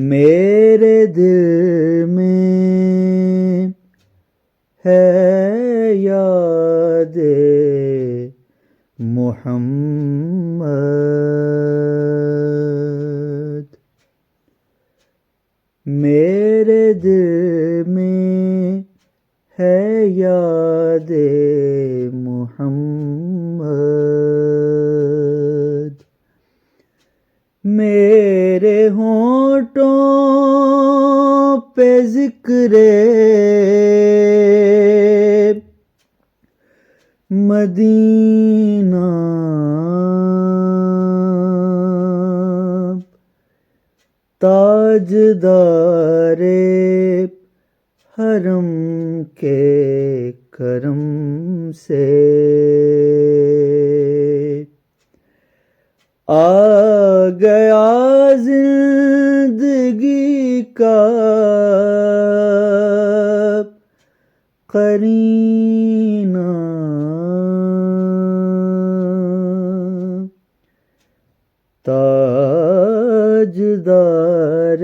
میرے دل میں ہے یاد محمد، میرے دل میں ہے یاد محمد، میرے ہونٹوں پہ ذکر مدینہ، تاجدار حرم کے کرم سے آ گیا زندگی کا قرینہ، تاجدار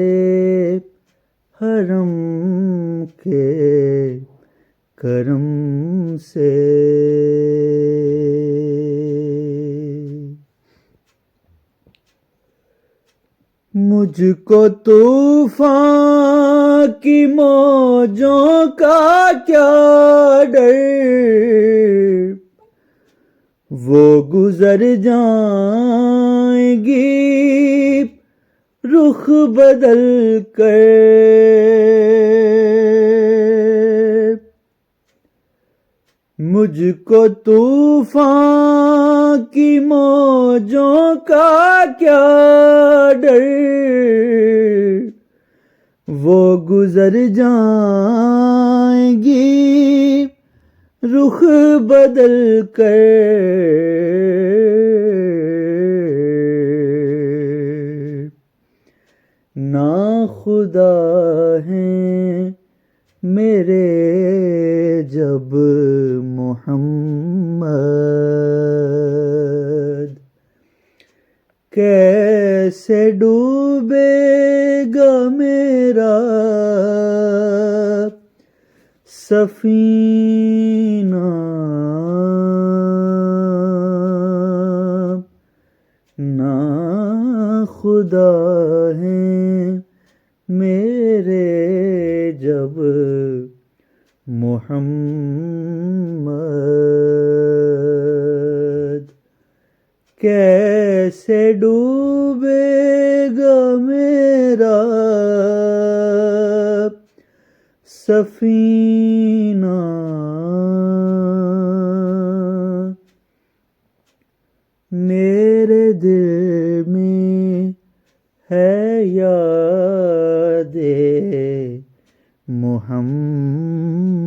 حرم کے کرم سے۔ مجھ کو طوفان کی موجوں کا کیا ڈر، وہ گزر جائیں گی رخ بدل کر، مجھ کو طوفان کی موجوں کا کیا ڈر، وہ گزر جائیں گی رخ بدل کر، ناخدا ہیں میرے جب محمد، کیسے ڈوبے گا میرا سفینہ، ناخدا ہیں میرے جب محمد، کیسے ڈوبے گا میرا سفینہ، میرے دل میں ہے یاد محمد۔